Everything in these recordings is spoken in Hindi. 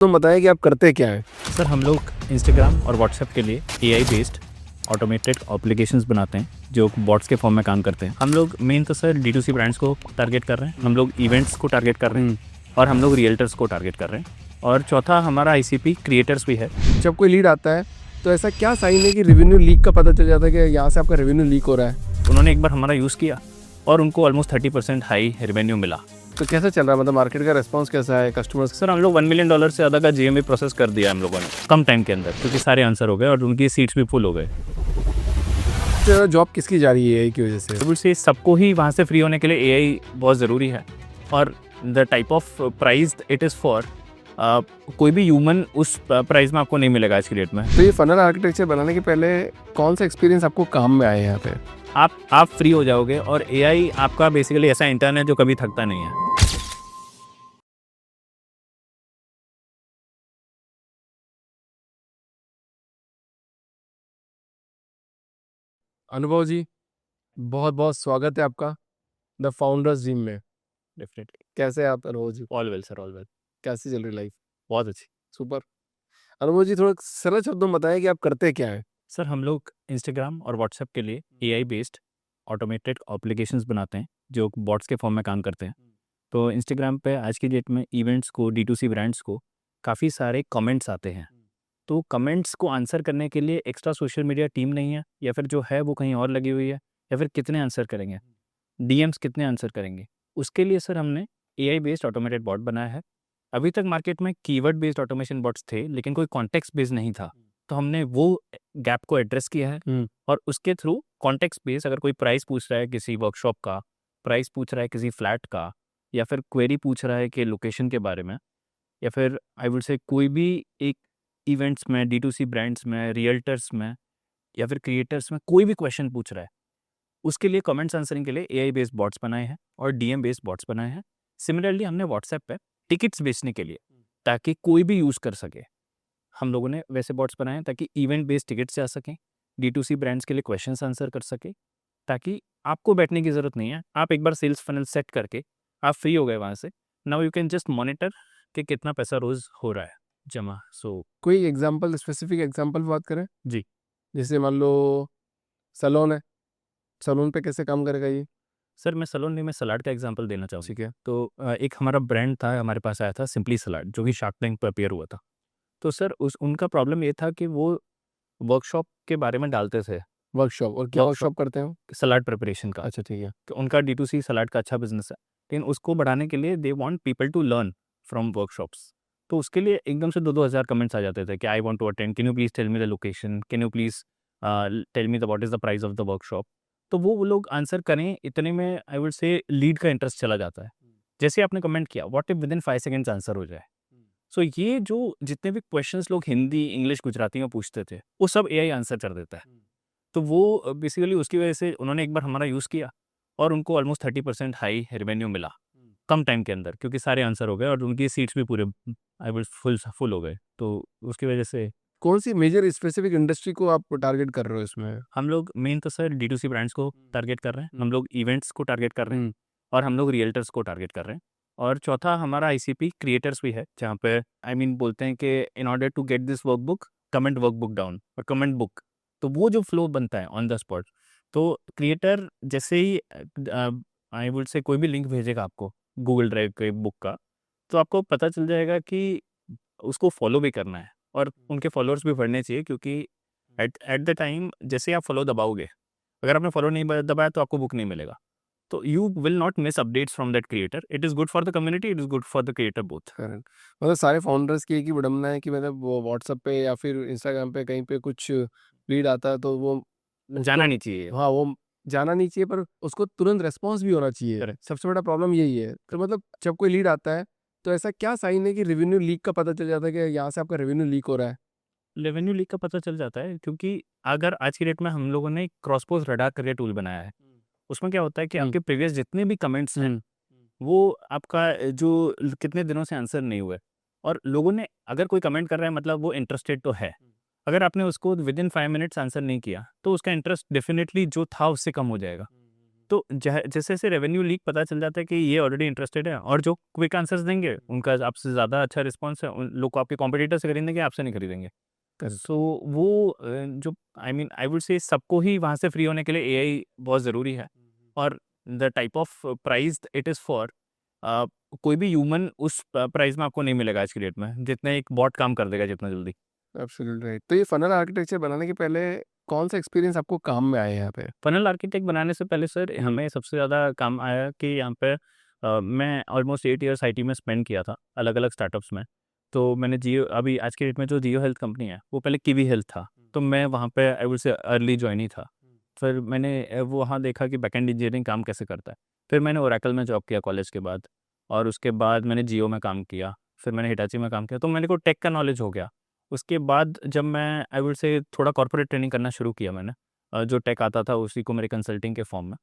तुम बताएं कि आप करते क्या हैं? सर हम लोग इंस्टाग्राम और व्हाट्सएप के लिए एआई बेस्ड ऑटोमेटेड एप्लीकेशंस बनाते हैं जो बॉट्स के फॉर्म में काम करते हैं। हम लोग मेन तो सर D2C ब्रांड्स को टारगेट कर रहे हैं, हम लोग इवेंट्स को टारगेट कर रहे हैं और हम लोग रियल्टर्स को टारगेट कर रहे हैं। और चौथा हमारा ICP क्रिएटर्स भी है। जब कोई लीड आता है तो ऐसा क्या साइन है कि रेवेन्यू लीक का पता चल जाता है कि यहाँ से आपका रेवेन्यू लीक हो रहा है? उन्होंने एक बार हमारा यूज़ किया और उनको ऑलमोस्ट 30% हाई रेवेन्यू मिला। तो कैसा चल रहा है, मतलब मार्केट का रिस्पांस कैसा है कस्टमर्स? सर हम लोग $1 मिलियन से ज़्यादा का GMV प्रोसेस कर दिया हम लोगों ने कम टाइम के अंदर, क्योंकि सारे आंसर हो गए और उनकी सीट्स भी फुल हो गए। तो जॉब किसकी जा रही है AI की वजह से? बिल्कुल से सबको ही वहाँ से फ्री होने के लिए AI बहुत ज़रूरी है। और the type of price it is for, कोई भी ह्यूमन उस प्राइस में आपको नहीं मिलेगा आज की डेट में। तो ये फनल आर्किटेक्चर बनाने के पहले कौन सा एक्सपीरियंस आपको काम में आया यहाँ पे? आप फ्री हो जाओगे और AI आपका बेसिकली ऐसा इंटर्न है जो कभी थकता नहीं है। अनुभव जी, बहुत बहुत स्वागत है आपका द फाउंडर्स टीम में। डेफिनेटली। कैसे हैं आप Anubhav ji? All well sir, all well. कैसी चल रही लाइफ? बहुत अच्छी। सुपर। अनुभव जी, थोड़ा सरल शब्दों में बताएं कि आप करते क्या हैं? सर हम लोग इंस्टाग्राम और व्हाट्सएप के लिए AI बेस्ड ऑटोमेटेड एप्लीकेशंस बनाते हैं जो बॉट्स के फॉर्म में काम करते हैं। तो इंस्टाग्राम पे आज की डेट में इवेंट्स को, D2C ब्रांड्स को काफ़ी सारे कमेंट्स आते हैं। तो कमेंट्स को आंसर करने के लिए एक्स्ट्रा सोशल मीडिया टीम नहीं है, या फिर जो है वो कहीं और लगी हुई है, या फिर कितने आंसर करेंगे, DMs कितने आंसर करेंगे। उसके लिए सर हमने AI बेस्ड ऑटोमेटेड बॉट बनाया है। अभी तक मार्केट में कीवर्ड बेस्ड ऑटोमेशन बॉट्स थे लेकिन कोई कॉन्टेक्स्ट बेस्ड नहीं था। तो हमने वो गैप को एड्रेस किया है और उसके थ्रू कॉन्टेक्स्ट बेस्ड, अगर कोई प्राइस पूछ रहा है किसी वर्कशॉप का, प्राइस पूछ रहा है किसी फ्लैट का, या फिर क्वेरी पूछ रहा है कि लोकेशन के बारे में, या फिर आई वुड से कोई भी एक इवेंट्स में, D2C ब्रांड्स में, रियल्टर्स में, या फिर क्रिएटर्स में कोई भी क्वेश्चन पूछ रहा है, उसके लिए कमेंट्स आंसरिंग के लिए AI बेस्ड बॉट्स बनाए हैं और DM बेस्ड बॉट्स बनाए हैं। सिमिलरली हमने व्हाट्सएप पे टिकट्स बेचने के लिए, ताकि कोई भी यूज़ कर सके, हम लोगों ने वैसे बॉट्स बनाए हैं ताकि इवेंट बेस्ड टिकट्स जा सकें, D2C ब्रांड्स के लिए क्वेश्चंस आंसर कर सके, ताकि आपको बैठने की ज़रूरत नहीं है। आप एक बार सेल्स फनल सेट करके आप फ्री हो गए वहाँ से, now you can just monitor कि कितना पैसा रोज़ हो रहा है जमा। कोई एग्जांपल, स्पेसिफिक एग्जांपल बात करें? जी जैसे मान लो सैलून है, सैलून पे कैसे काम करेगा ये? सर, मैं सैलून नहीं, मैं सलाद का एग्जांपल देना चाहूँगा। ठीक है। तो एक हमारा ब्रांड था, हमारे पास आया था सिंपली सलाद, जो कि शार्क टैंक पे अपीयर हुआ था। तो सर उस उनका प्रॉब्लम ये था कि वो वर्कशॉप के बारे में डालते थे। वर्कशॉप, और क्या वर्कशॉप वर्कशॉप करते हो? सलाद प्रिपरेशन का। अच्छा, ठीक है। तो उनका D2C सलाद का अच्छा बिजनेस है, लेकिन उसको बढ़ाने के लिए they want people to learn from workshops. तो उसके लिए एकदम से 2-2 हज़ार कमेंट्स आ जाते थे कि I want to attend, can you please tell me the location, can you please tell me the what is the price of the workshop. तो वो लोग आंसर करें, इतने में आई वुड से लीड का इंटरेस्ट चला जाता है। जैसे आपने कमेंट किया, what if within 5 seconds answer हो जाए। सो ये जो जितने भी क्वेश्चंस लोग हिंदी, इंग्लिश, गुजराती में पूछते थे, वो सब AI आंसर कर देता है। तो वो बेसिकली उसकी वजह से उन्होंने एक बार हमारा यूज़ किया और उनको ऑलमोस्ट 30% हाई रेवेन्यू मिला कम टाइम के अंदर, क्योंकि सारे आंसर हो गए और उनकी सीट्स भी पूरे आई विल फुल हो गए। तो उसकी वजह से कौन सी मेजर स्पेसिफिक इंडस्ट्री को आप टारगेट कर रहे हो इसमें? हम लोग मेन तो सर D2C ब्रांड्स को टारगेट कर रहे हैं, हम लोग इवेंट्स को टारगेट कर रहे हैं और हम लोग रियल्टर्स को टारगेट कर रहे हैं। और चौथा हमारा ICP क्रिएटर्स भी है, जहाँ पे बोलते हैं कि in order to get this workbook, comment workbook down और कमेंट बुक। तो वो जो फ्लो बनता है ऑन द स्पॉट, तो क्रिएटर जैसे ही आई वुड से कोई भी लिंक भेजेगा आपको गूगल ड्राइव के बुक का, तो आपको पता चल जाएगा कि उसको फॉलो भी करना है और उनके फॉलोअर्स भी बढ़ने चाहिए, क्योंकि एट एट द टाइम जैसे ही आप फॉलो दबाओगे, अगर आपने फॉलो नहीं दबाया तो आपको बुक नहीं मिलेगा। तो you will not miss updates from that creator. It is good for the community, it is good for the creator both. Correct. मतलब सारे फाउंडर्स की एक ही विडंबना है कि मतलब वो व्हाट्सएप पे या फिर इंस्टाग्राम पे कहीं पे कुछ लीड आता है तो वो जाना उसको, नहीं चाहिए। हाँ, वो जाना नहीं चाहिए, पर उसको तुरंत रिस्पॉन्स भी होना चाहिए। करेक्ट। सबसे बड़ा प्रॉब्लम यही है। तो मतलब जब कोई लीड आता है तो ऐसा क्या साइन है कि रेवेन्यू लीक का पता चल जाता है कि यहाँ से आपका रेवेन्यू लीक हो रहा है? रेवेन्यू लीक का पता चल जाता है, क्योंकि अगर आज की डेट में हम लोगों ने क्रॉस पोस्ट रडार करके टूल बनाया है। उसमें क्या होता है कि हम्म, आपके प्रीवियस जितने भी कमेंट्स हैं, हम्म, वो आपका जो कितने दिनों से आंसर नहीं हुए, और लोगों ने अगर कोई कमेंट कर रहा है मतलब वो इंटरेस्टेड तो है। अगर आपने उसको विदिन 5 मिनट्स आंसर नहीं किया तो उसका इंटरेस्ट डेफिनेटली जो था उससे कम हो जाएगा। तो जैसे जैसे रेवेन्यू लीक पता चल जाता है कि ये ऑलरेडी इंटरेस्टेड है, और जो क्विक आंसर्स देंगे उनका आपसे ज़्यादा अच्छा रिस्पॉन्स है, उन लोग को आपके कॉम्पिटिटर से खरीदेंगे, आपसे नहीं खरीदेंगे। करेक्ट। सो वो जो आई वुड से सबको ही वहाँ से फ्री होने के लिए एआई बहुत ज़रूरी है। और the type of price it is for, कोई भी ह्यूमन उस प्राइस में आपको नहीं मिलेगा आज की डेट में, जितने एक बॉट काम कर देगा जितना जल्दी। Absolutely right. तो ये फनल आर्किटेक्चर बनाने के पहले कौन सा एक्सपीरियंस आपको काम में आया है यहाँ पे? फनल आर्किटेक्ट बनाने से पहले सर हमें सबसे ज़्यादा काम आया कि यहाँ पे मैं ऑलमोस्ट 8 इयर्स आईटी में स्पेंड किया था, अलग-अलग स्टार्टअप्स में। तो मैंने जियो, अभी आज के डेट में जो जियो हेल्थ कंपनी है, वो पहले किवी हेल्थ था। तो मैं वहाँ पे I would say early join ही था। फिर मैंने वो वहाँ देखा कि बैकएंड इंजीनियरिंग काम कैसे करता है। फिर मैंने ओरेकल में जॉब किया कॉलेज के बाद, और उसके बाद मैंने जियो में काम किया, फिर मैंने हिटाची में काम किया, तो मेरे को टेक का नॉलेज हो गया। उसके बाद जब मैं आई वुड से थोड़ा कॉर्पोरेट ट्रेनिंग करना शुरू किया मैंने, जो टेक आता था उसी को मेरे कंसल्टिंग के फॉर्म में।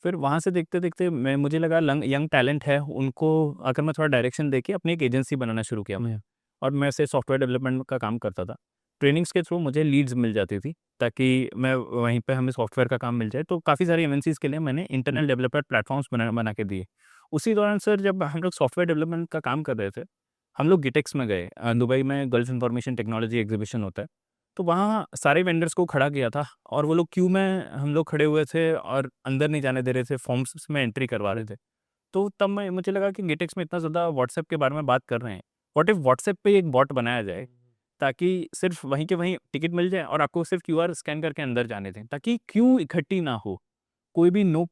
फिर वहाँ से देखते-देखते मैं मुझे लगा यंग टैलेंट है, उनको अगर मैं थोड़ा डायरेक्शन देके अपनी एक एजेंसी बनाना शुरू किया मैं। और मैं ऐसे सॉफ्टवेयर डेवलपमेंट का काम करता था। ट्रेनिंग्स के थ्रू मुझे लीड्स मिल जाती थी, ताकि मैं वहीं पे हमें सॉफ्टवेयर का काम मिल जाए। तो काफ़ी सारी एमएनसीज़ के लिए मैंने इंटरनल डेवलपर प्लेटफ़ॉर्म्स बना के दिए। उसी दौरान सर जब हम लोग सॉफ्टवेयर डेवलपमेंट का काम कर रहे थे, हम लोग गिटेक्स में गए। दुबई में गल्फ इन्फॉर्मेशन टेक्नोलॉजी एग्ज़िबिशन होता है। तो वहाँ सारे वेंडर्स को खड़ा किया था, और वो लोग क्यू में हम लोग खड़े हुए थे और अंदर नहीं जाने दे रहे थे, फॉर्म्स में एंट्री करवा रहे थे। तो तब मैं मुझे लगा कि गिटेक्स में इतना ज़्यादा व्हाट्सएप के बारे में बात कर रहे हैं, व्हाट इफ व्हाट्सएप पे एक बॉट बनाया जाए, ताकि सिर्फ वहीं के वहीं टिकट मिल जाए और आपको सिर्फ क्यूआर स्कैन करके अंदर जाने दें, ताकि क्यू इकट्ठी ना हो, कोई भी नो।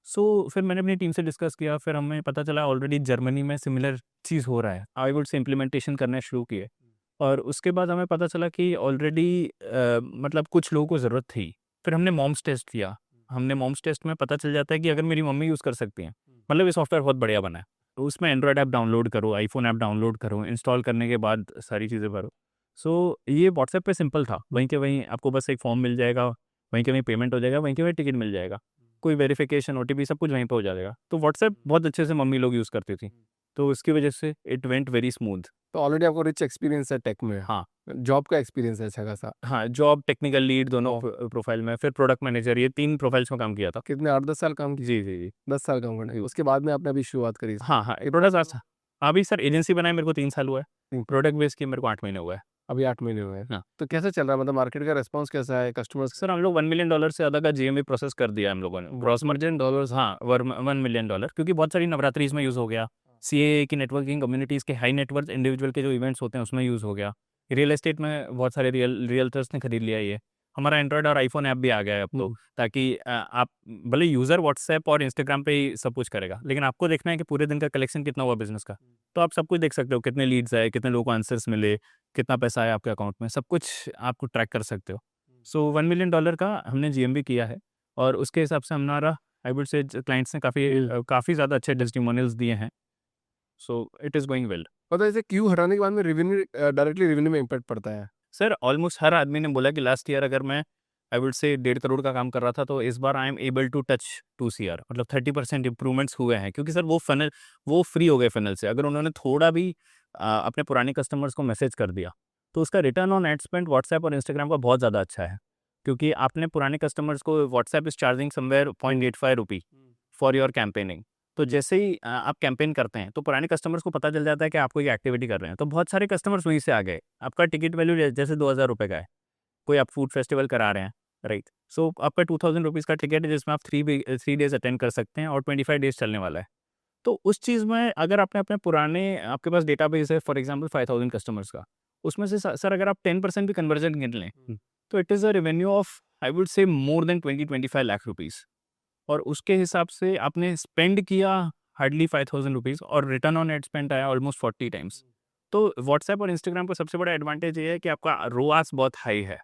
सो फिर मैंने अपनी टीम से डिस्कस किया, फिर हमें पता चला ऑलरेडी जर्मनी में सिमिलर चीज़ हो रहा है। आई वुड से इम्प्लीमेंटेशन करने शुरू किए, और उसके बाद हमें पता चला कि ऑलरेडी मतलब कुछ लोगों को ज़रूरत थी। फिर हमने मॉम्स टेस्ट किया। हमने मॉम्स टेस्ट में पता चल जाता है कि अगर मेरी मम्मी यूज़ कर सकती हैं, मतलब ये सॉफ्टवेयर बहुत बढ़िया बना है। तो उसमें एंड्रॉयड ऐप डाउनलोड करो, आईफ़ोन ऐप डाउनलोड करो, इंस्टॉल करने के बाद सारी चीज़ें भरो। सो ये व्हाट्सएप पे सिंपल था। वहीं के वहीं आपको बस एक फॉर्म मिल जाएगा, वहीं के वहीं पेमेंट हो जाएगा, वहीं के वहीं टिकट मिल जाएगा। कोई वेरिफ़िकेशन, ओटीपी सब कुछ वहीं पे हो जाएगा। तो व्हाट्सएप बहुत अच्छे से मम्मी लोग यूज़ करती थी। तो उसकी वजह से इट वेंट वेरी स्मूथ। तो ऑलरेडी आपको रिच एक्सपीरियंस है टेक में। हाँ। जॉब का एक्सपीरियंस है अच्छा खासा। हाँ, जॉब, टेक्निकल लीड दोनों ओह! प्रोफ़ाइल में, फिर प्रोडक्ट मैनेजर, ये 3 प्रोफ़ाइल्स में काम किया था। कितने 8-10 साल काम किए? जी, जी, जी। 10 साल काम करना है। उसके बाद में आपने अभी शुरुआत करी इसकी। हाँ, हाँ, ये प्रोडक्ट अच्छा। अभी सर एजेंसी बनाए मेरे को 3 साल हुआ है। हुँ। प्रोडक्ट बेस किए मेरे को 8 महीने हुआ है। अभी 8 महीने हुए हैं। हाँ। तो कैसा चल रहा है मतलब मार्केट का रिस्पॉन्स कैसा है? कस्टमर्स सर हम लोग $1 मिलियन से ज़्यादा का जीएमवी प्रोसेस कर दिया है हम लोगों ने। ग्रॉस मार्जिन डॉलर्स, हाँ, $1 मिलियन, क्योंकि बहुत सारी नवरात्रि इसमें यूज़ हो गया। सीएए की नेटवर्किंग कम्युनिटीज़ के हाई नेटवर्थ इंडिविजुअल के जो इवेंट्स होते हैं उसमें यूज़ हो गया। रियल एस्टेट में बहुत सारे रियल्टर्स ने खरीद लिया ये। हमारा एंड्रॉयड और आईफ़ोन ऐप भी आ गया है अब तो, ताकि आप भले यूज़र व्हाट्सएप और इंस्टाग्राम पे ही सब कुछ करेगा, लेकिन आपको देखना है कि पूरे दिन का कलेक्शन कितना हुआ बिज़नेस का। तो आप सब कुछ देख सकते हो, कितने लीड्स आए, कितने लोगों को आंसर्स मिले, कितना पैसा आया आपके अकाउंट में, सब कुछ आपको ट्रैक कर सकते हो। सो $1 मिलियन का हमने जीएमवी किया है, और उसके हिसाब से हमारा आई वुड से क्लाइंट्स ने काफ़ी ज़्यादा अच्छे टेस्टिमोनियल्स दिए हैं। So it is going well. मतलब ऐसे क्यू हटाने के बाद में रेवेन्यू डायरेक्टली रेवेन्यू में इम्पैक्ट पड़ता है। सर ऑलमोस्ट हर आदमी ने बोला कि लास्ट ईयर अगर मैं आई वुड से 1.5 करोड़ का काम कर रहा था, तो इस बार I am able to touch 2 CR, मतलब 30% इम्प्रूवमेंट्स हुए हैं, क्योंकि सर वो फ्री हो गए फनल से। अगर उन्होंने थोड़ा भी अपने पुराने कस्टमर्स को मैसेज कर दिया, तो उसका return on ad spend WhatsApp और इंस्टाग्राम का बहुत ज़्यादा अच्छा है, क्योंकि आपने पुराने कस्टमर्स को WhatsApp is charging somewhere ₹0.85 for your campaigning. तो जैसे ही आप कैंपेन करते हैं, तो पुराने कस्टमर्स को पता चल जाता है कि आप कोई एक्टिविटी कर रहे हैं, तो बहुत सारे कस्टमर्स वहीं से आ गए। आपका टिकट वैल्यू जैसे ₹2000 का है, कोई आप फूड फेस्टिवल करा रहे हैं, राइट? सो आपका ₹2000 का टिकट है, जिसमें आप 3 डेज़ अटेंड कर सकते हैं, और 25 डेज़ चलने वाला है। तो उस चीज़ में अगर आपने अपने पुराने, आपके पास डेटाबेस है फॉर एग्ज़ाम्पल 5000 कस्टमर्स का, उसमें से सर अगर आप 10% भी कन्वर्जन गिन लें, तो it is a revenue of I would से मोर देन 20-25 लाख रुपीज़, और उसके हिसाब से आपने स्पेंड किया हार्डली ₹5000, और रिटर्न ऑन एड स्पेंड आया ऑलमोस्ट 40 टाइम्स। तो व्हाट्सएप और इंस्टाग्राम का सबसे बड़ा एडवांटेज ये है कि आपका रोआस बहुत हाई है।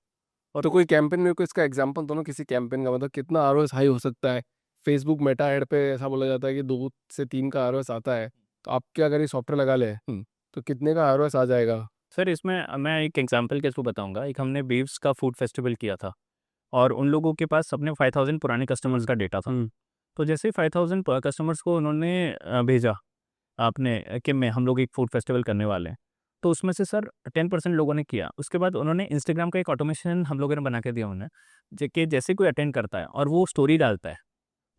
तो कोई कैंपेन मेरे को इसका एग्जांपल दो ना किसी कैंपेन का मतलब कितना आरओएस हाई हो सकता है? फेसबुक मेटा ऐड पे ऐसा बोला जाता है कि 2 से 3 का आरओएस आता है। तो आपके अगर ये सॉफ्टवेयर लगा लें तो कितने का आरओएस आ जाएगा? सर इसमें मैं एक एग्जांपल के थ्रू बताऊँगा। एक हमने बीव्स का फूड फेस्टिवल किया था, और उन लोगों के पास अपने 5000 पुराने कस्टमर्स का डेटा था। तो जैसे ही 5000 कस्टमर्स को उन्होंने भेजा आपने कि मैं हम लोग एक फूड फेस्टिवल करने वाले हैं, तो उसमें से सर 10% लोगों ने किया। उसके बाद उन्होंने इंस्टाग्राम का एक ऑटोमेशन हम लोगों ने बना के दिया उन्हें, कि जैसे कोई अटेंड करता है और वो स्टोरी डालता है,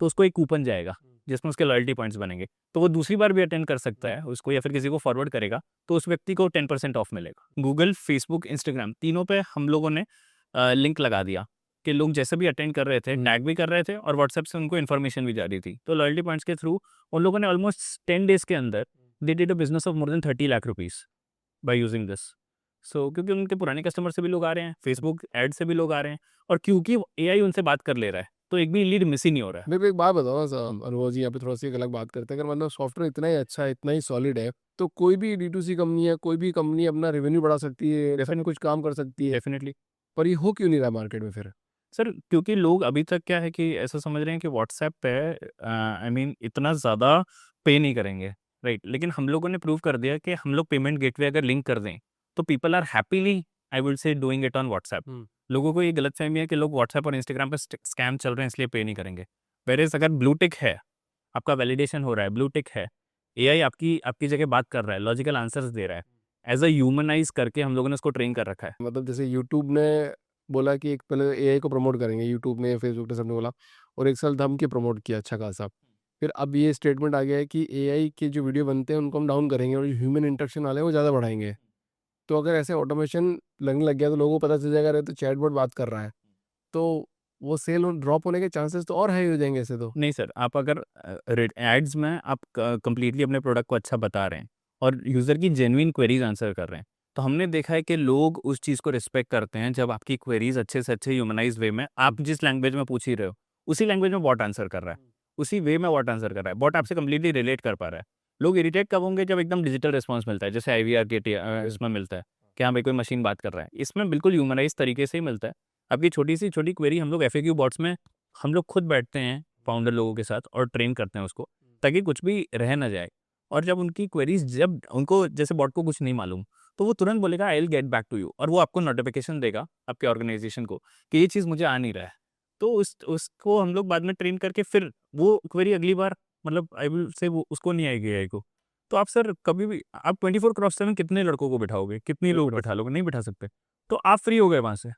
तो उसको एक कूपन जाएगा जिसमें उसके लॉयल्टी पॉइंट्स बनेंगे, तो वो दूसरी बार भी अटेंड कर सकता है उसको, या फिर किसी को फॉरवर्ड करेगा तो उस व्यक्ति को 10% ऑफ मिलेगा। गूगल, फेसबुक, इंस्टाग्राम तीनों पे हम लोगों ने लिंक लगा दिया कि लोग जैसे भी अटेंड कर रहे थे टैग भी कर रहे थे और व्हाट्सएप से उनको इन्फॉर्मेशन भी जा रही थी। तो लॉयल्टी पॉइंट्स के थ्रू उन लोगों ने ऑलमोस्ट 10 डेज के अंदर they did a business of more than 30 lakh rupees by using this. So क्योंकि उनके पुराने कस्टमर से भी लोग आ रहे हैं, फेसबुक एड से भी लोग आ रहे हैं, और क्योंकि एआई उनसे बात कर ले रहा है तो एक भी लीड मिस ही नहीं हो रहा है। मेरे को एक बात बताओ ना सर, अनुभव जी, यहाँ पे थोड़ा सी एक अलग बात करते हैं। अगर मतलब सॉफ्टवेयर इतना ही अच्छा है, इतना ही सॉलिड है, तो कोई भी D2C कंपनी है, कोई भी कंपनी अपना रेवेन्यू बढ़ा सकती है, डेफिनेटली कुछ काम कर सकती है, डेफिनेटली पर ये हो क्यों नहीं रहा मार्केट में फिर? सर, क्योंकि लोग अभी तक क्या है कि ऐसा समझ रहे हैं कि व्हाट्सएप पे आई मीन इतना ज़्यादा पे नहीं करेंगे, राइट। लेकिन हम लोगों ने प्रूव कर दिया कि हम लोग पेमेंट गेटवे अगर लिंक कर दें तो people are happily, I will say, doing it on WhatsApp. लोगों को ये गलतफहमी है कि लोग व्हाट्सएप और इंस्टाग्राम पे स्कैम चल रहे हैं इसलिए पे नहीं करेंगे। वेरेज अगर ब्लू टिक है, आपका वैलिडेशन हो रहा है, ब्लू टिक है, एआई आपकी आपकी जगह बात कर रहा है, लॉजिकल आंसर्स दे रहा है, एज अ ह्यूमनाइज करके हम लोगों ने उसको ट्रेन कर रखा है। मतलब जैसे यूट्यूब ने बोला कि एक पहले एआई को प्रमोट करेंगे, यूट्यूब ने, फेसबुक ने, सबने बोला, और एक साल दम के प्रमोट किया अच्छा खासा। फिर अब ये स्टेटमेंट आ गया है कि एआई के जो वीडियो बनते हैं उनको हम डाउन करेंगे और जो ह्यूमन इंटरेक्शन वाले हैं वो ज़्यादा बढ़ाएंगे। तो अगर ऐसे ऑटोमेशन लगने लग गया तो लोगों को पता चल जाएगा, अरे तो चैटबॉट बात कर रहा है, तो वो सेल ड्रॉप होने के चांसेस तो और हाई हो जाएंगे ऐसे तो। नहीं सर, आप अगर एड्स में आप कंप्लीटली अपने प्रोडक्ट को अच्छा बता रहे हैं और यूज़र की जेन्युइन क्वेरीज आंसर कर रहे हैं, तो हमने देखा है कि लोग उस चीज़ को रिस्पेक्ट करते हैं जब आपकी क्वेरीज अच्छे से अच्छे ह्यूमनाइज वे में, आप जिस लैंग्वेज में पूछ ही रहे हो उसी लैंग्वेज में बॉट आंसर कर रहा है, उसी वे में बॉट आंसर कर रहा है, बॉट आपसे कंप्लीटली रिलेट कर पा रहा है। लोग इरिटेट कब होंगे? जब एकदम डिजिटल रिस्पॉन्स मिलता है, जैसे IVR के इसमें मिलता है कि हाँ भाई कोई मशीन बात कर रहा है, इसमें बिल्कुल ह्यूमनाइज तरीके से ही मिलता है। आपकी छोटी सी छोटी क्वेरी हम लोग FAQ बॉट्स में हम लोग खुद बैठते हैं फाउंडर लोगों के साथ और ट्रेन करते हैं उसको, ताकि कुछ भी रह ना जाए। और जब उनकी क्वेरीज, जब उनको जैसे बॉट को कुछ नहीं मालूम, तो वो तुरंत बोलेगा I will get back to you, और वो आपको नोटिफिकेशन देगा आपके ऑर्गेनाइजेशन को कि ये चीज़ मुझे आ नहीं रहा है। तो उसको हम लोग बाद में ट्रेन करके फिर वो क्वेरी अगली बार, मतलब आई विल से, वो उसको नहीं आएगी AI को। तो आप सर कभी भी आप 24/7 कितने लड़कों को बिठाओगे, कितने लोग बिठा लोगे? नहीं बिठा सकते। तो आप फ्री हो गए वहाँ से,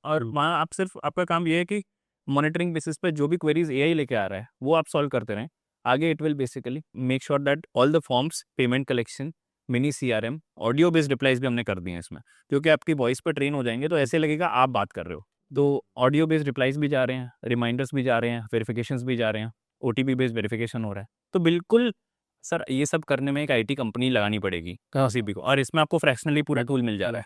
और वहाँ आप सिर्फ, आपका काम ये है कि मॉनिटरिंग बेसिस पे जो भी क्वेरीज एआई लेके आ रहा है वो आप सॉल्व करते रहें। आगे it will basically make sure that all the forms, payment collection, mini CRM, audio based replies भी हमने कर दिए हैं इसमें, क्योंकि आपकी वॉइस पे ट्रेन हो जाएंगे तो ऐसे लगेगा आप बात कर रहे हो। तो ऑडियो बेस्ड रिप्लाईज भी जा रहे हैं, रिमाइंडर्स भी जा रहे हैं, वेरिफिकेशंस भी जा रहे हैं, OTP बेस्ड वेरिफिकेशन हो रहा है। तो बिल्कुल सर, ये सब करने में एक IT कंपनी लगानी पड़ेगी किसी भी को, और इसमें आपको फ्रैक्शनली पूरा टूल मिल जा रहा है,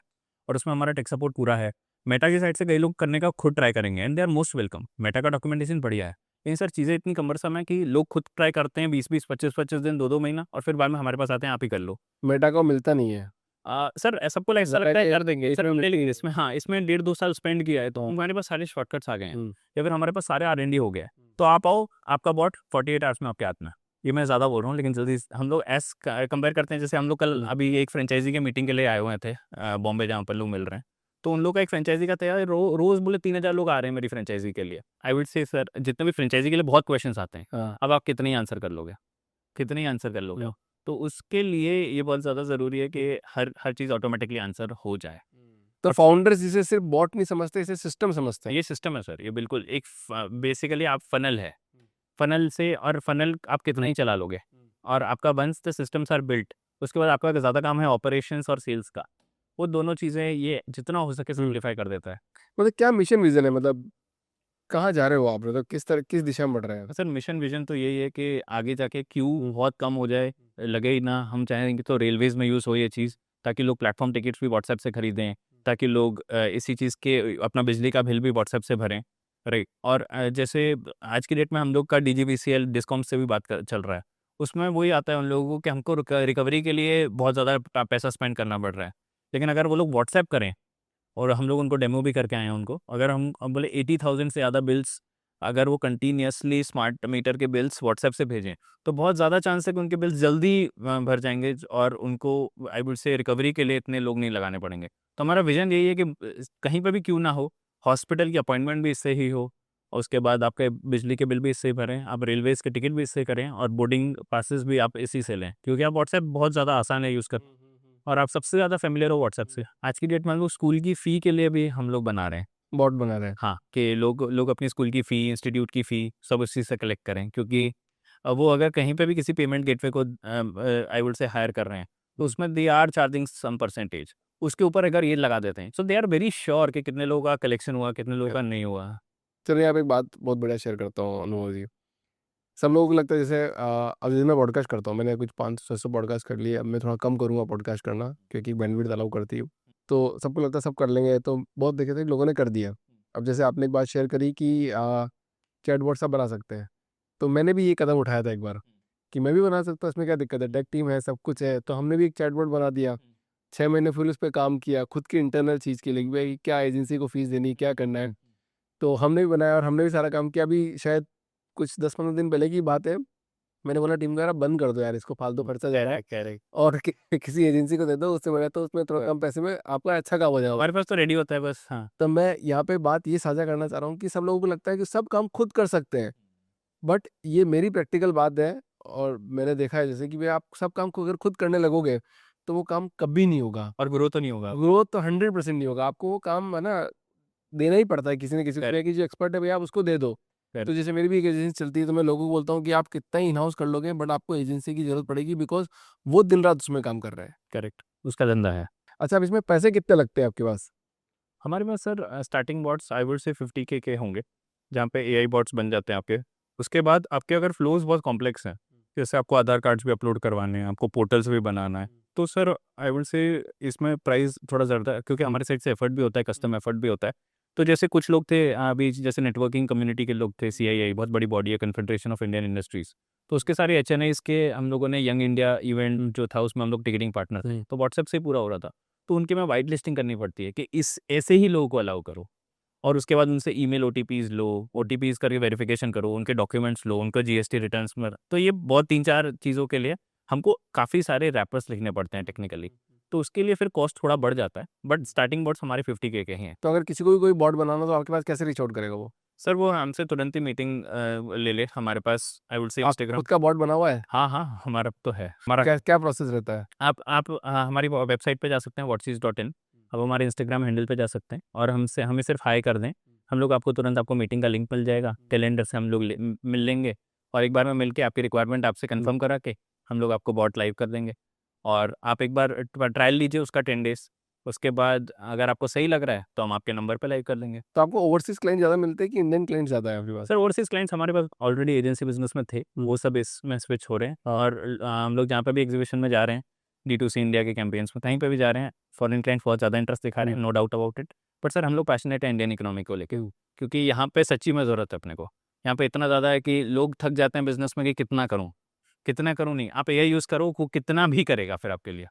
और उसमें हमारा टेक सपोर्ट पूरा है। मेटा की साइड से कई लोग करने का खुद ट्राई करेंगे and they are most welcome. Meta का डॉक्यूमेंटेशन बढ़िया है, लेकिन सर चीज़ें इतनी कमरसम है कि लोग खुद ट्राई करते हैं 20-20, 25-25 दिन, 2-2 महीना, और फिर बाद में हमारे पास आते हैं आप ही कर लो। मेटा को मिलता नहीं है। सर सबको ऐसा लगता है कर देंगे सर, ले लेंगे इसमें, हाँ इसमें 1.5-2 साल स्पेंड किया है तो हमारे पास सारे शॉर्टकट्स आ गए हैं, या फिर हमारे पास सारे R&D हो गया है, तो आप आओ, आपका बॉट 48 आवर्स में आपके हाथ में। ये मैं ज़्यादा बोल रहा हूँ, लेकिन जल्दी हम लोग कंपेयर करते हैं। जैसे हम लोग कल अभी एक फ्रेंचाइजी के मीटिंग के लिए आए हुए थे बॉम्बे, जहाँ पर लोग मिल रहे हैं, तो उन लोग का एक फ्रेंचाइजी का तैयार रोज़ बोले 3,000 लोग आ रहे हैं मेरी फ्रेंचाइजी के लिए। आई वुड से सर, जितने भी फ्रेंचाइजी के लिए बहुत क्वेश्चंस आते हैं, अब आप कितने ही आंसर कर लोगे, कितने ही आंसर कर लोगे? तो उसके लिए ये बहुत ज़्यादा ज़रूरी है कि हर हर चीज़ ऑटोमेटिकली आंसर हो जाए। तो फाउंडर्स इसे सिर्फ बॉट नहीं समझते, इसे सिस्टम समझते हैं। ये सिस्टम है सर, ये बिल्कुल एक बेसिकली आप फनल है, फनल से, और फनल आप कितना ही चला लोगे, और आपका once the systems are built, उसके बाद आपका ज़्यादा काम है ऑपरेशंस और सेल्स का। वो दोनों चीज़ें ये जितना हो सके सिंप्लीफाई कर देता है। मतलब क्या मिशन विजन है, मतलब कहाँ जा रहे हो आप, मतलब किस दिशा में बढ़ रहे हैं? सर मिशन विजन तो यही है कि आगे जाके क्यू बहुत कम हो जाए, लगे ही ना। हम चाहेंगे तो रेलवेज़ में यूज़ हो ये चीज़, ताकि लोग प्लेटफॉर्म टिकट्स भी व्हाट्सएप से खरीदें, ताकि लोग इसी चीज़ के अपना बिजली का बिल भी व्हाट्सएप से भरें, राइट। और जैसे आज की डेट में हम लोग का DGVCL डिस्कॉम से भी चल रहा है, उसमें वही आता है उन लोगों को कि हमको रिकवरी के लिए बहुत ज़्यादा पैसा स्पेंड करना पड़ रहा है। लेकिन अगर वो लोग व्हाट्सएप करें, और हम लोग उनको डेमो भी करके आए हैं उनको, अगर हम बोले 80,000 से ज़्यादा बिल्स अगर वो कंटिन्यूअसली स्मार्ट मीटर के बिल्स व्हाट्सएप से भेजें, तो बहुत ज़्यादा चांस है कि उनके बिल्स जल्दी भर जाएंगे, और उनको आई वुड से रिकवरी के लिए इतने लोग नहीं लगाने पड़ेंगे। तो हमारा विजन यही है कि कहीं पर भी क्यों ना हो, हॉस्पिटल की अपॉइंटमेंट भी इससे ही हो, और उसके बाद आपके बिजली के बिल भी इससे ही भरें, आप रेलवेज़ के टिकट भी इससे करें, और बोर्डिंग पासेस भी आप इसी से लें, क्योंकि आप व्हाट्सएप बहुत ज़्यादा आसान है यूज़ कर, और आप सबसे ज़्यादा फ़ैमिलियर हो व्हाट्सएप से। आज की डेट में हम लोग स्कूल की फ़ी के लिए भी हम लोग बना रहे हैं, बॉट बना रहे हैं। हाँ, कि लोग लोग अपनी स्कूल की फ़ी, इंस्टीट्यूट की फ़ी सब उसी से कलेक्ट करें, क्योंकि वो अगर कहीं पे भी किसी पेमेंट गेटवे को आई वुड से हायर कर रहे हैं, तो उसमें they are charging some percentage, उसके ऊपर अगर ये लगा देते हैं, so they are very sure कि कितने लोगों का कलेक्शन हुआ, कितने लोगों का नहीं हुआ। चलिए, यहाँ पे एक बात बहुत बढ़िया शेयर करता हूँ अनुभव जी। सब लोगों को लगता है जैसे अब जैसे मैं पॉडकास्ट करता हूँ, मैंने कुछ 500-600 पॉडकास्ट कर लिए, अब मैं थोड़ा कम करूँगा पॉडकास्ट करना क्योंकि बैंडविड्थ अलाउ करती है। तो सबको लगता है सब कर लेंगे, तो बहुत देखे थे लोगों ने कर दिया। अब जैसे आपने एक बात शेयर करी कि चैटबॉट सब बना सकते हैं, तो मैंने भी ये कदम उठाया था एक बार कि मैं भी बना सकता हूँ, इसमें क्या दिक्कत है, टेक टीम है, सब कुछ है, तो हमने भी एक चैटबॉट बना दिया। 6 महीने फिर उस पर काम किया, खुद की इंटरनल चीज़ के लिए कि भाई क्या एजेंसी को फीस देनी, क्या करना है। तो हमने भी बनाया और हमने भी सारा काम किया। अभी शायद कुछ 10-15 दिन पहले की बात है, मैंने बोला टीम को यार बंद कर दो यार, इसको फालतू खर्चा जा रहा है, करेक्ट। और किसी एजेंसी को दे दो, उससे बढ़िया तो उसमें थोड़ा कम पैसे में आपका अच्छा काम हो जाएगा। हमारे पास तो रेडी होता है बस। हाँ, तो मैं यहाँ पे बात ये साझा करना चाह रहा हूँ कि सब लोगों को लगता है कि सब काम खुद कर सकते हैं, बट ये मेरी प्रैक्टिकल बात है और मैंने देखा है जैसे कि भाई आप सब काम को अगर खुद करने लगोगे तो वो काम कभी नहीं होगा, और ग्रो तो नहीं होगा। ग्रोथ तो 100% नहीं होगा। आपको वो काम है ना देना ही पड़ता है किसी न किसी को, करेक्ट, कि जो एक्सपर्ट है भैया आप उसको दे दो। तो करेक्ट। जैसे मेरी भी एक एजेंसी चलती है, तो मैं लोगों को बोलता हूँ कि आप कितना ही इन हाउस कर लोगे बट आपको एजेंसी की जरूरत पड़ेगी, बिकॉज वो दिन रात उसमें काम कर रहे हैं। करेक्ट, उसका धंधा है। अच्छा, अब इसमें पैसे कितने लगते हैं आपके पास? हमारे पास sir starting bots I would say 50K के होंगे, जहाँ पे एआई बॉट्स बन जाते हैं आपके। उसके बाद आपके अगर फ्लोज़ बहुत कॉम्प्लेक्स हैं, जैसे आपको आधार कार्ड्स भी अपलोड करवाने हैं, आपको पोर्टल्स भी बनाना है, तो सर आई वुड से इसमें प्राइस थोड़ा ज़्यादा, क्योंकि हमारे साइड से एफर्ट भी होता है, कस्टम एफर्ट भी होता है। तो जैसे कुछ लोग थे अभी, जैसे नेटवर्किंग कम्युनिटी के लोग थे, सीआईआई बहुत बड़ी बॉडी है, कन्फेडरेशन ऑफ इंडियन इंडस्ट्रीज़। तो उसके सारे एचएनआईज़ के हम लोगों ने यंग इंडिया इवेंट जो था, उसमें हम लोग टिकटिंग पार्टनर थे, तो व्हाट्सएप से ही पूरा हो रहा था। तो उनकी मैं वाइट लिस्टिंग करनी पड़ती है कि इस ऐसे ही लोगों को अलाउ करो, और उसके बाद उनसे ईमेल ओटीपीज़ लो, ओटीपीज़ करके वेरिफिकेशन करो, उनके डॉक्यूमेंट्स लो, उनका जीएसटी रिटर्न्स में, तो ये बहुत 3-4 चीज़ों के लिए हमको काफ़ी सारे रैपर्स लिखने पड़ते हैं टेक्निकली। तो उसके लिए फिर कॉस्ट थोड़ा बढ़ जाता है, बट स्टार्टिंग बॉट्स हमारे 50K के ही हैं। तो अगर किसी को भी कोई बॉट बनाना, तो आपके पास कैसे रीच आउट करेगा वो? सर वो हमसे तुरंत ही मीटिंग ले ले, हमारे पास आई वुड से आप इंस्टाग्राम। खुद का बॉट बना हुआ है? हाँ, हाँ, हमारा तो है। हमारा क्या क्या प्रोसेस रहता है? आप हमारी वेबसाइट पे जा सकते हैं whatsys.in। अब हमारे इंस्टाग्राम हैंडल पे जा सकते हैं और हमसे हमें सिर्फ हाय कर दें, हम लोग आपको तुरंत आपको मीटिंग का लिंक मिल जाएगा, कैलेंडर से हम लोग मिल लेंगे, और एक बार में मिल के आपकी रिक्वायरमेंट आपसे कंफर्म करा के हम लोग आपको बॉट लाइव कर देंगे। और आप एक बार ट्रायल लीजिए उसका 10 डेज़, उसके बाद अगर आपको सही लग रहा है तो हम आपके नंबर पे लाइव कर देंगे। तो आपको ओवरसीज क्लाइंट ज़्यादा मिलते हैं कि इंडियन क्लाइंट ज़्यादा है आपके पास? सर ओवरसीज़ क्लाइंट्स हमारे पास ऑलरेडी एजेंसी बिज़नेस में थे, वो सब इसमें स्विच हो रहे हैं, और हम लोग जहाँ पे भी एग्जीबिशन में जा रहे हैं, D2C इंडिया के कैंपेन्स में कहीं पे भी जा रहे हैं, फॉरेन क्लाइंट्स बहुत ज़्यादा इंटरेस्ट दिखा रहे हैं, no doubt about it. But sir हम लोग पैशनेट हैं इंडियन इकोनॉमी को लेके, क्योंकि यहाँ पे सच्ची में ज़रूरत है अपने को। यहाँ पे इतना ज़्यादा है कि लोग थक जाते हैं बिज़नेस में कि कितना करूँ नहीं, आप एआई यूज़ करो, वो कितना भी करेगा फिर आपके लिए,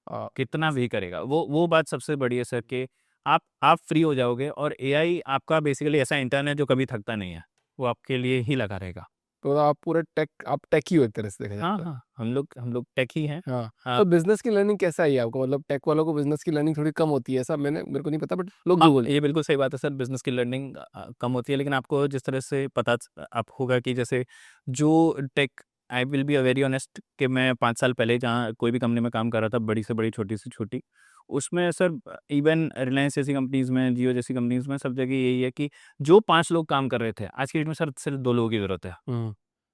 आ, कितना भी करेगा। वो बात सबसे बड़ी है सर कि आप फ्री हो जाओगे, और एआई आपका बेसिकली ऐसा इंटर्न है जो कभी थकता नहीं है, वो आपके लिए ही लगा रहेगा। तो आप पूरे आप टेक ही हो एक तरह से देखा हाँ, जाता है। हाँ, हम लोग टेक ही हैं। हाँ, हाँ, तो बिज़नेस की लर्निंग कैसा है आपको? मतलब टेक वालों को बिज़नेस की लर्निंग थोड़ी कम होती है, ऐसा मेरे को नहीं पता, बट लोग जो हाँ, बोलते ये बिल्कुल सही बात है सर, बिज़नेस की लर्निंग कम होती है, लेकिन आपको जिस तरह से पता आप होगा कि जैसे जो tech, I will be very honest कि मैं 5 साल पहले जहाँ कोई भी कंपनी में काम कर रहा था, बड़ी से बड़ी, छोटी से छोटी, उसमें सर इवन रिलायंस जैसी कंपनीज़ में, जियो जैसी कंपनीज़ में, सब जगह यही है कि जो 5 लोग काम कर रहे थे, आज की डेट में सर सिर्फ 2 लोगों की ज़रूरत है, हैं।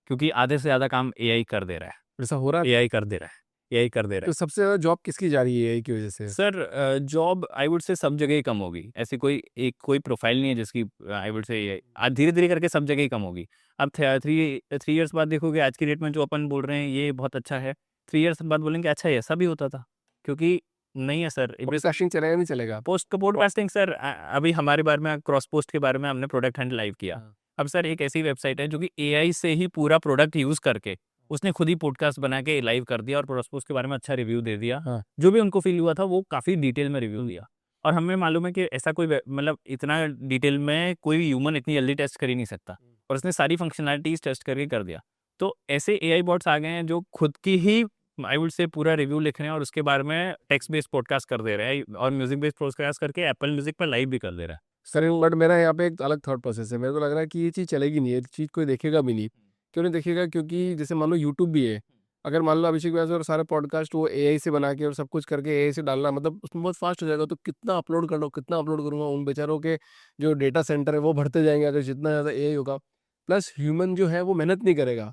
क्योंकि आधे से ज़्यादा काम एआई कर दे रहा है। ऐसा हो रहा है? एआई कर दे रहा है, एआई कर दे रहा तो है। सबसे ज़्यादा जॉब किसकी जा रही है एआई की वजह से? सर जॉब आई वुड से सब जगह ही कम होगी। ऐसी कोई प्रोफ़ाइल नहीं है जिसकी आई वुड से ये धीरे-धीरे करके सब जगह ही कम होगी। अब 3 इयर्स बाद देखोगे, आज की डेट में जो अपन बोल रहे हैं ये बहुत अच्छा है, 3 इयर्स बाद बोलेंगे अच्छा ऐसा भी होता था। क्योंकि नहीं है सर, पॉडकास्टिंग चलेगा नहीं चलेगा? पॉडकास्टिंग सर अभी हमारे बारे में क्रॉस पोस्ट के बारे में हमने प्रोडक्ट हंट लाइव किया। हाँ। अब सर एक ऐसी वेबसाइट है जो कि एआई से ही पूरा प्रोडक्ट यूज़ करके उसने खुद ही पॉडकास्ट बना के लाइव कर दिया और क्रॉस पोस्ट के बारे में अच्छा रिव्यू दे दिया। हाँ। जो भी उनको फ़ील हुआ था वो काफ़ी डिटेल में रिव्यू दिया, और हमें मालूम है कि ऐसा कोई मतलब इतना डिटेल में कोई ह्यूमन इतनी जल्दी टेस्ट कर ही नहीं सकता, और उसने सारी फंक्शनैलिटीज़ टेस्ट करके कर दिया। तो ऐसे एआई बॉट्स आ गए हैं जो खुद की ही आई वुड से पूरा रिव्यू लिख रहे हैं और उसके बारे में टेक्स्ट बेस्ड पॉडकास्ट कर दे रहे हैं, और म्यूजिक बेस्ड पॉडकास्ट करके एप्पल म्यूजिक पर लाइव भी कर दे रहा है। सर बट मेरा यहाँ पे एक अलग थॉट प्रोसेस है। मेरे को लग रहा है कि ये चीज़ चलेगी नहीं, ये चीज़ कोई देखेगा भी नहीं। क्यों नहीं देखेगा? क्योंकि जैसे मान लो यूट्यूब भी है, अगर मान लो अभिषेक व्यास और सारे पॉडकास्ट वो एआई से बना के और सब कुछ करके एआई से डालना, मतलब उसमें बहुत फास्ट हो जाएगा, तो कितना अपलोड कर लो, कितना अपलोड करूंगा, उन बेचारों के जो डेटा सेंटर है वो बढ़ते जाएंगे अगर जितना ज़्यादा एआई होगा। प्लस ह्यूमन जो है वो मेहनत नहीं करेगा,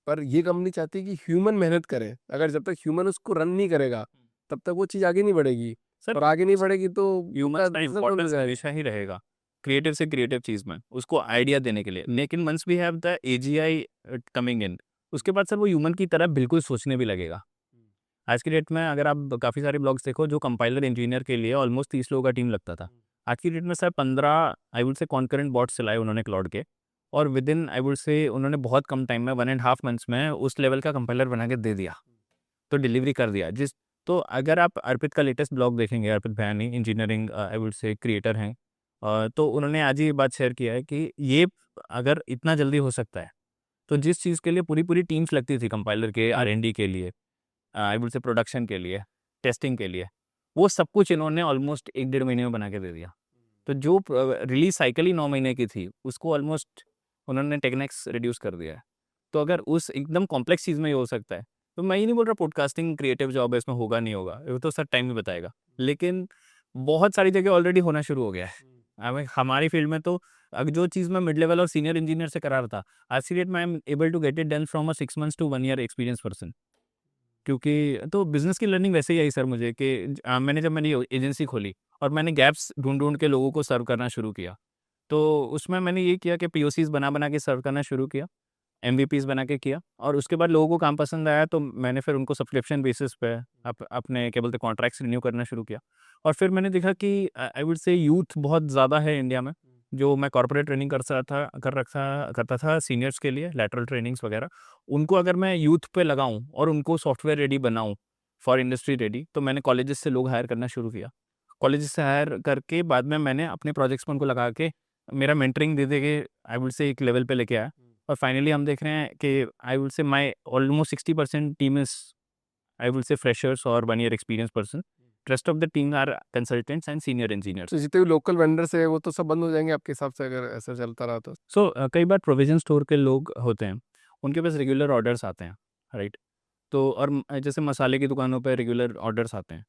पर ये कंपनी चाहती है कि ह्यूमन मेहनत करे। अगर जब तक ह्यूमन उसको रन नहीं करेगा तब तक वो चीज़ आगे नहीं बढ़ेगी, सर और आगे नहीं बढ़ेगी तो ह्यूमन उसका का business बंद हो इम्पोर्टेंस जाएगा। हमेशा ही रहेगा क्रिएटिव से क्रिएटिव चीज़ में उसको आइडिया देने के लिए, लेकिन once we have the AGI coming in, उसके बाद सर वो ह्यूमन की तरह बिल्कुल सोचने भी लगेगा। आज की डेट में अगर आप काफ़ी सारे ब्लॉग्स देखो, जो कंपाइलर इंजीनियर के लिए ऑलमोस्ट 30 लोगों का टीम लगता था, आज की डेट में सर 15 आई वुड से कॉन्करेंट बॉट्स चलाए उन्होंने क्लाउड के, और विद इन आई वुड से उन्होंने बहुत कम टाइम में 1.5 मंथ्स में उस लेवल का कंपाइलर बना के दे दिया, तो डिलीवरी कर दिया। तो अगर आप अर्पित का लेटेस्ट ब्लॉग देखेंगे, Arpit Bhayani engineering I would say creator हैं, तो उन्होंने आज ही ये बात शेयर किया है कि ये अगर इतना जल्दी हो सकता है, तो जिस चीज़ के लिए पूरी पूरी टीम्स लगती थी कंपाइलर के R&D के लिए, आई वुड से प्रोडक्शन के लिए, टेस्टिंग के लिए, वो सब कुछ इन्होंने ऑलमोस्ट 1 डेढ़ महीने में बना के दे दिया। तो जो रिलीज साइकिल ही 9 महीने की थी, उसको ऑलमोस्ट उन्होंने 10x रिड्यूस कर दिया है। तो अगर उस एकदम कॉम्प्लेक्स चीज़ में ये हो सकता है, तो मैं ये नहीं बोल रहा पॉडकास्टिंग क्रिएटिव जॉब है, इसमें होगा नहीं होगा, वो तो सर टाइम ही बताएगा। लेकिन बहुत सारी जगह ऑलरेडी होना शुरू हो गया है। हमें हमारी फील्ड में तो जो चीज़ मैं मिड लेवल और सीनियर इंजीनियर से करा रहा था, आज की डेट में I am able to get it done from a 6 months to 1 year experience person. क्योंकि तो बिज़नेस की लर्निंग वैसे ही आई सर मुझे कि मैंने ये एजेंसी खोली और मैंने गैप्स ढूँढ-ढूँढ के लोगों को सर्व करना शुरू किया। तो उसमें मैंने ये किया कि पीओसीज़ बना-बना के सर्व करना शुरू किया, एमवीपीज़ बना के किया, और उसके बाद लोगों को काम पसंद आया, तो मैंने फिर उनको सब्सक्रिप्शन बेसिस पे अपने क्या बोलते हैं कॉन्ट्रैक्ट्स रिन्यू करना शुरू किया। और फिर मैंने देखा कि आई वुड से यूथ बहुत ज़्यादा है इंडिया में, जो मैं कॉर्पोरेट ट्रेनिंग करता था सीनियर्स के लिए, लैटरल ट्रेनिंग्स वगैरह। उनको अगर मैं यूथ पे लगाऊँ और उनको सॉफ्टवेयर रेडी बनाऊँ फॉर इंडस्ट्री रेडी, तो मैंने कॉलेजेस से लोग हायर करना शुरू किया। कॉलेजेस से हायर करके बाद में मैंने अपने प्रोजेक्ट्स पे उनको लगा के मेरा मेंटरिंग दे के आई वुड से एक लेवल पे लेके आया। और फाइनली हम देख रहे हैं कि I would say my almost 60% team is I would say freshers और 1 year experience person. Rest of the team are consultants and senior engineers. तो जितने भी लोकल वेंडर्स है वो तो सब बंद हो जाएंगे आपके हिसाब से अगर ऐसा चलता रहा तो? कई बार प्रोविजन स्टोर के लोग होते हैं, उनके पास रेगुलर ऑर्डर्स आते हैं, राइट? तो और जैसे मसाले की दुकानों पे रेगुलर ऑर्डर्स आते हैं।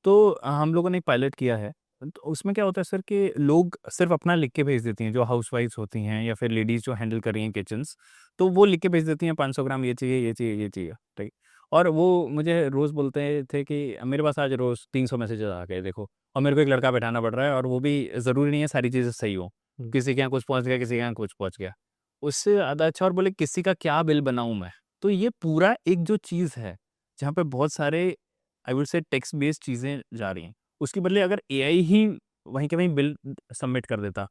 तो हम लोगों ने एक पायलट किया है। तो उसमें क्या होता है सर कि लोग सिर्फ़ अपना लिख के भेज देती हैं, जो हाउसवाइफ्स होती हैं या फिर लेडीज़ जो हैंडल कर रही हैं किचन्स, तो वो लिख के भेज देती हैं 500 ग्राम ये चाहिए, ये चाहिए, ये चाहिए, ठीक? और वो मुझे रोज़ बोलते थे कि मेरे पास आज रोज़ 300 मैसेजेस आ गए देखो, और मेरे को एक लड़का बैठाना पड़ रहा है, और वो भी ज़रूरी नहीं है सारी चीज़ें सही हों। किसी के यहाँ कुछ पहुँच गया, किसी के यहाँ कुछ पहुँच गया। उससे ज़्यादा अच्छा, और बोले किसी का क्या बिल बनाऊँ मैं? तो ये पूरा एक जो चीज़ है, जहाँ पे बहुत सारे आई वुड से टेक्स्ट बेस्ड चीज़ें जा रही हैं, उसके बदले अगर एआई ही वहीं के वहीं बिल सबमिट कर देता,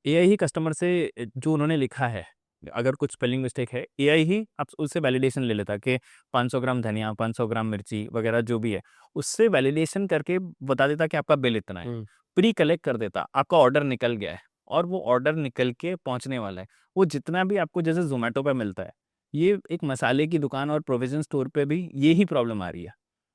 एआई ही कस्टमर से जो उन्होंने लिखा है, अगर कुछ स्पेलिंग मिस्टेक है, एआई ही आप उससे वैलिडेशन ले लेता कि 500 ग्राम धनिया, 500 ग्राम मिर्ची वगैरह जो भी है, उससे वैलिडेशन करके बता देता कि आपका बिल इतना है। प्री कलेक्ट कर देता, आपका ऑर्डर निकल गया है और वो ऑर्डर निकल के पहुँचने वाला है। वो जितना भी आपको जैसे ज़ोमैटो पे मिलता है, ये एक मसाले की दुकान और प्रोविज़न स्टोर पे भी यही प्रॉब्लम आ रही है।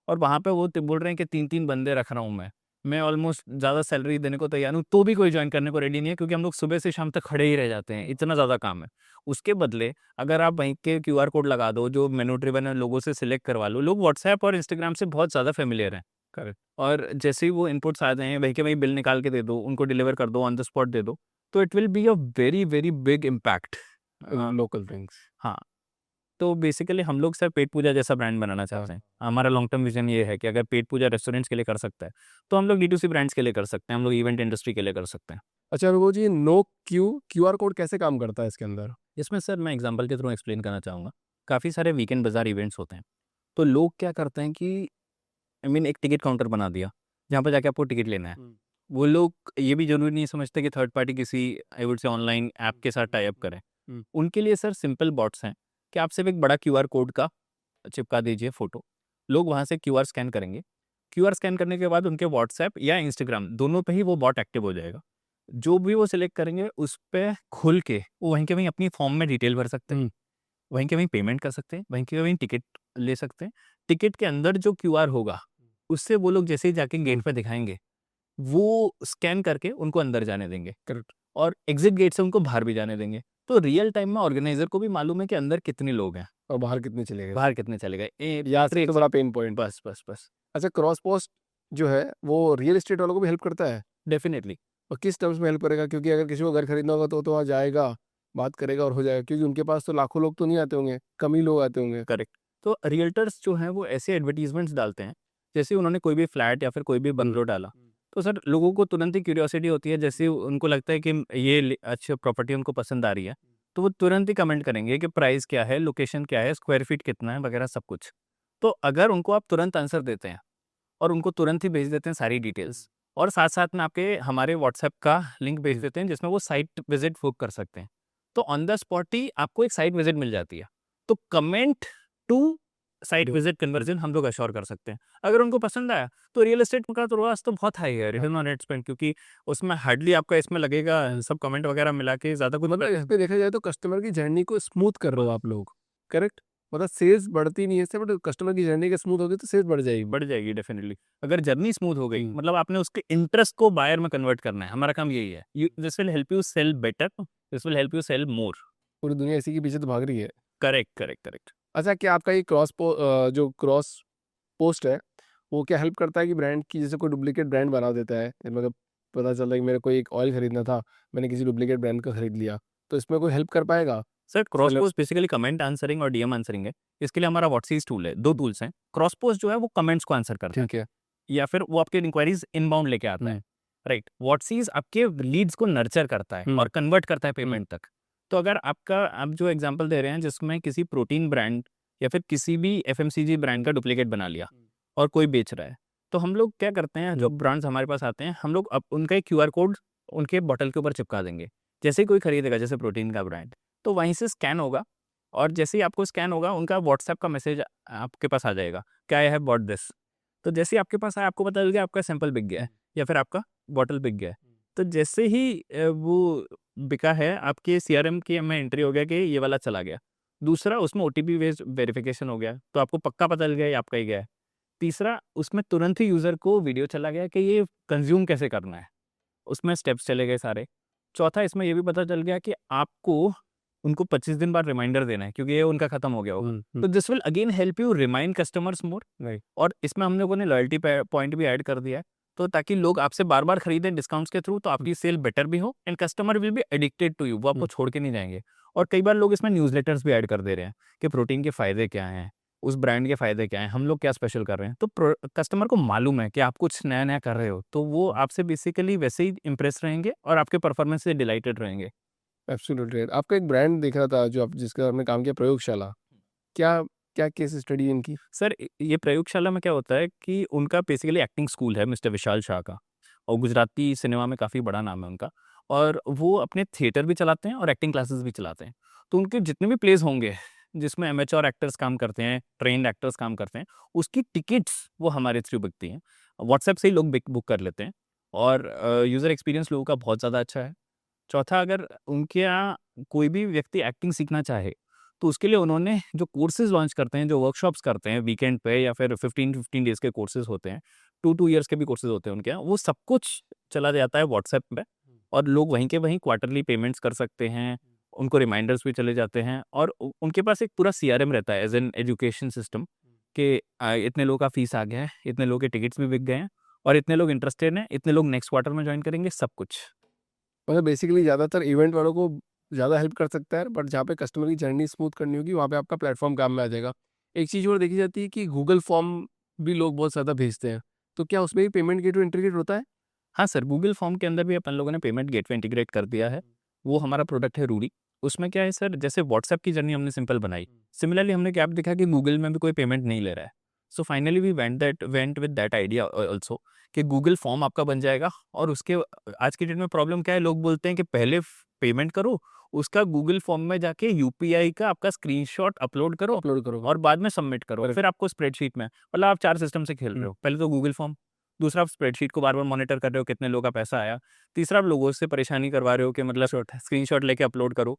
और वहाँ पे वो बोल रहे हैं कि 3-3 बंदे रख रहा हूँ मैं। मैं ऑलमोस्ट ज़्यादा सैलरी देने को तैयार हूँ, तो भी कोई जॉइन करने को रेडी नहीं है, क्योंकि हम लोग सुबह से शाम तक खड़े ही रह जाते हैं, इतना ज़्यादा काम है। उसके बदले अगर आप वहीं के क्यूआर कोड लगा दो, जो मेनू ड्रिवन है, लोगों से सिलेक्ट करवा लो। लोग व्हाट्सऐप और इंस्टाग्राम से बहुत ज़्यादा फ़ैमिलियर हैं। करेक्ट। और जैसे ही वो इनपुट्स आ जाएँ, वहीं के वहीं बिल निकाल के दे दो, उनको डिलीवर कर दो, ऑन द स्पॉट दे दो, तो it will be a very, very big impact. Local things. हाँ। तो बेसिकली हम लोग सर पेट पूजा जैसा ब्रांड बनाना चाहते हैं। हमारा लॉन्ग टर्म विज़न ये है कि अगर पेट पूजा रेस्टोरेंट्स के लिए कर सकता है, तो हम लोग D2C ब्रांड्स के लिए कर सकते हैं, हम लोग इवेंट इंडस्ट्री के लिए कर सकते हैं। अच्छा वो जी नो क्यूआर कोड कैसे काम करता है इसके अंदर? इसमें सर मैं एग्ज़ाम्पल के थ्रू एक्सप्लेन करना चाहूँगा। काफ़ी सारे वीकेंड बाज़ार इवेंट्स होते हैं, तो लोग क्या करते हैं कि आई मीन एक टिकट काउंटर बना दिया, जहाँ पे जाके आपको टिकट लेना है। वो लोग ये भी ज़रूरी नहीं समझते कि थर्ड पार्टी किसी आई वुड से ऑनलाइन ऐप के साथ टाई अप करें। उनके लिए सर सिंपल बॉट्स हैं कि आप सिर्फ एक बड़ा क्यूआर कोड का चिपका दीजिए फ़ोटो। लोग वहाँ से क्यूआर स्कैन करेंगे। क्यूआर स्कैन करने के बाद उनके व्हाट्सऐप या इंस्टाग्राम दोनों पे ही वो बॉट एक्टिव हो जाएगा। जो भी वो सिलेक्ट करेंगे उस पे खुल के वो वहीं के वहीं अपनी फॉर्म में डिटेल भर सकते हैं। वहीं के वहीं पेमेंट कर सकते हैं, वहीं के वहीं टिकट ले सकते हैं। टिकट के अंदर जो क्यूआर होगा, उससे वो लोग जैसे ही जाके गेट पे दिखाएँगे, वो स्कैन करके उनको अंदर जाने देंगे। करेक्ट। और एग्ज़िट गेट से उनको बाहर भी जाने देंगे। तो रियल टाइम में ऑर्गेनाइज़र को भी मालूम है कि अंदर कितने लोग हैं। और बाहर कितने चले गए, बाहर कितने चले गए, यहाँ से तो बड़ा पेन पॉइंट। बस बस बस। अच्छा, क्रॉस पोस्ट जो है वो रियल एस्टेट वालों को भी हेल्प करता है, डेफिनेटली। और किस टर्म्स में हेल्प करेगा? क्योंकि अगर किसी को घर खरीदना होगा तो वहाँ जाएगा, बात करेगा और हो जाएगा, क्योंकि उनके पास तो लाखों लोग तो नहीं आते होंगे, कम ही लोग आते होंगे। करेक्ट। तो रियल्टर्स जो हैं वो ऐसे एडवर्टीजमेंट्स डालते हैं, जैसे उन्होंने कोई भी फ्लैट या फिर कोई भी बंगलो डाला, तो सर लोगों को तुरंत ही क्यूरियोसिटी होती है, जैसे उनको लगता है कि ये अच्छी प्रॉपर्टी उनको पसंद आ रही है, तो वो तुरंत ही कमेंट करेंगे कि प्राइस क्या है, लोकेशन क्या है, स्क्वायर फीट कितना है, वगैरह सब कुछ। तो अगर उनको आप तुरंत आंसर देते हैं और उनको तुरंत ही भेज देते हैं सारी डिटेल्स, और साथ साथ में आपके हमारे व्हाट्सएप का लिंक भेज देते हैं जिसमें वो साइट विजिट बुक कर सकते हैं, तो ऑन द स्पॉट ही आपको एक साइट विजिट मिल जाती है। तो comment to site visit conversion हम लोग अश्योर कर सकते हैं। अगर उनको पसंद आया तो रियल एस्टेट का तो ROAS तो बहुत हाई है, रिटर्न ऑन एड स्पेंड, क्योंकि उसमें हार्डली आपका इसमें लगेगा सब कमेंट वगैरह मिला के ज़्यादा कुछ मतलब इस पे देखा जाए तो कस्टमर की जर्नी को स्मूथ कर रहे हो आप लोग, करेक्ट? मतलब सेल्स बढ़ती नहीं है इससे, बट कस्टमर की जर्नी के स्मूथ होगी तो सेल्स बढ़ जाएगी। बढ़ जाएगी डेफिनेटली। अगर जर्नी स्मूथ हो गई, हम्म। मतलब आपने उसके इंटरेस्ट को बायर में कन्वर्ट करना है, हमारा काम यही है। This will help you sell better, this will help you sell more. पूरी दुनिया इसी के पीछे तो भाग रही है। Correct correct correct. अच्छा, क्या आपका ये जो क्रॉस पोस्ट है वो क्या हेल्प करता है कि ब्रांड की, जैसे कोई डुप्लीकेट ब्रांड बना देता है, मतलब पता चल रहा है कि मेरे को एक ऑयल खरीदना था, मैंने किसी डुप्लीकेट ब्रांड का खरीद लिया, तो इसमें कोई हेल्प कर पाएगा? Sir cross seller. Post basically comment answering और डीएम आंसरिंग है। इसके लिए हमारा व्हाट्सएप टूल है, 2 टूल्स हैं। क्रॉस पोस्ट जो है वो कमेंट्स को आंसर करता है, ठीक है। या फिर वो आपके इंक्वायरीज इनबाउंड लेके आता है, राइट। व्हाट्सएप आपके लीड्स को नर्चर करता है और कन्वर्ट करता है पेमेंट तक। तो अगर आप जो एग्जांपल दे रहे हैं जिसमें किसी प्रोटीन ब्रांड या फिर किसी भी एफएमसीजी ब्रांड का डुप्लीकेट बना लिया और कोई बेच रहा है, तो हम लोग क्या करते हैं, जो ब्रांड्स हमारे पास आते हैं, हम लोग उनका एक क्यूआर कोड उनके बॉटल के ऊपर चिपका देंगे। जैसे ही कोई खरीदेगा, जैसे प्रोटीन का ब्रांड, तो वहीं से स्कैन होगा, और जैसे ही आपको स्कैन होगा उनका व्हाट्सएप का मैसेज आपके पास आ जाएगा कि आई हैव बॉट दिस। तो जैसे ही आपके पास आया, आपको पता चल गया आपका सैंपल बिक गया है या फिर आपका बॉटल बिक गया है। तो जैसे ही वो बिका है, आपके सीआरएम की में एंट्री हो गया कि ये वाला चला गया। दूसरा, उसमें ओटीपी बेस्ड वेरिफिकेशन हो गया, तो आपको पक्का पता चल गया ये आपका ही गया है। तीसरा, उसमें तुरंत ही यूज़र को वीडियो चला गया कि ये कंज्यूम कैसे करना है, उसमें स्टेप्स चले गए सारे। चौथा, इसमें ये भी पता चल गया कि आपको उनको 25 दिन बाद रिमाइंडर देना है, क्योंकि ये उनका खत्म हो गया होगा। तो this will again help you remind customers more, right. और इसमें हम लोगों ने लॉयल्टी पॉइंट भी ऐड कर दिया है, तो ताकि लोग आपसे बार बार खरीदें डिस्काउंट्स के थ्रू, तो आपकी सेल बेटर भी हो and customer will be addicted to you, वो आपको छोड़ के नहीं जाएंगे। और कई बार लोग इसमें न्यूज़लेटर्स भी ऐड कर दे रहे हैं कि प्रोटीन के फ़ायदे क्या हैं, उस ब्रांड के फ़ायदे क्या हैं, हम लोग क्या स्पेशल कर रहे हैं। तो कस्टमर को मालूम है कि आप कुछ नया नया कर रहे हो, तो वो आपसे बेसिकली वैसे ही इंप्रेस रहेंगे और आपके परफॉर्मेंस से डिलाइटेड रहेंगे। एब्सोल्युटली। आपका एक ब्रांड दिख रहा था जो आप जिसका आपने काम किया, प्रयोगशाला, क्या क्या केस स्टडी है इनकी? सर ये प्रयोगशाला में क्या होता है कि उनका बेसिकली एक्टिंग स्कूल है मिस्टर विशाल शाह का, और गुजराती सिनेमा में काफ़ी बड़ा नाम है उनका, और वो अपने थिएटर भी चलाते हैं और एक्टिंग क्लासेस भी चलाते हैं। तो उनके जितने भी प्लेस होंगे जिसमें एमेच्योर एक्टर्स काम करते हैं, ट्रेन्ड एक्टर्स काम करते हैं, उसकी टिकट्स वो हमारे थ्रू बिकती हैं। व्हाट्सएप से ही लोग बुक कर लेते हैं, और यूज़र एक्सपीरियंस लोगों का बहुत ज़्यादा अच्छा है। चौथा, अगर उनके यहाँ कोई भी व्यक्ति एक्टिंग सीखना चाहे, तो उसके लिए उन्होंने जो कोर्सेज़ लॉन्च करते हैं, जो वर्कशॉप्स करते हैं वीकेंड पे, या फिर 15-15 डेज़ के कोर्सेज़ होते हैं, 2-2 ईयर्स के भी कोर्सेज़ होते हैं उनके यहाँ, वो सब कुछ चला जाता है व्हाट्सएप पे, और लोग वहीं के वहीं क्वार्टरली पेमेंट्स कर सकते हैं, उनको रिमाइंडर्स भी चले जाते हैं, और उनके पास एक पूरा सीआरएम रहता है एज़ एन एजुकेशन सिस्टम, कि इतने लोगों का फीस आ गया है, इतने लोगों के टिकट्स भी बिक गए हैं, और इतने लोग इंटरेस्टेड हैं, इतने लोग नेक्स्ट क्वार्टर में जॉइन करेंगे, सब कुछ। मतलब बेसिकली ज़्यादातर इवेंट वालों को ज़्यादा हेल्प कर सकता है, बट जहाँ पे कस्टमर की जर्नी स्मूथ करनी होगी वहाँ पे आपका प्लेटफॉर्म काम में आ जाएगा। एक चीज़ और देखी जाती है कि गूगल फॉर्म भी लोग बहुत ज़्यादा भेजते हैं, तो क्या उसमें भी पेमेंट गेटवे इंटीग्रेट होता है? हाँ सर, गूगल फॉर्म के अंदर भी अपन लोगों ने पेमेंट गेटवे इंटीग्रेट कर दिया है। वो हमारा प्रोडक्ट है रूडी। उसमें क्या है सर, जैसे व्हाट्सएप की जर्नी हमने सिंपल बनाई, सिमिलरली हमने क्या देखा कि गूगल में भी कोई पेमेंट नहीं ले रहा है। So finally we went with that idea also, कि गूगल फॉर्म आपका बन जाएगा, और उसके आज की डेट में प्रॉब्लम क्या है, लोग बोलते हैं कि पहले पेमेंट करो, उसका गूगल फॉर्म में जाके यूपीआई का आपका स्क्रीनशॉट अपलोड करो अपलोड करो। और बाद में सबमिट करो, Correct. फिर आपको स्प्रेडशीट में, मतलब आप 4 सिस्टम से खेल रहे हो। पहले तो गूगल फॉर्म, दूसरा आप स्प्रेडशीट को बार-बार मॉनिटर कर रहे हो कितने लोगों का पैसा आया, तीसरा आप लोगों से परेशानी करवा रहे हो कि मतलब स्क्रीनशॉट लेके अपलोड करो।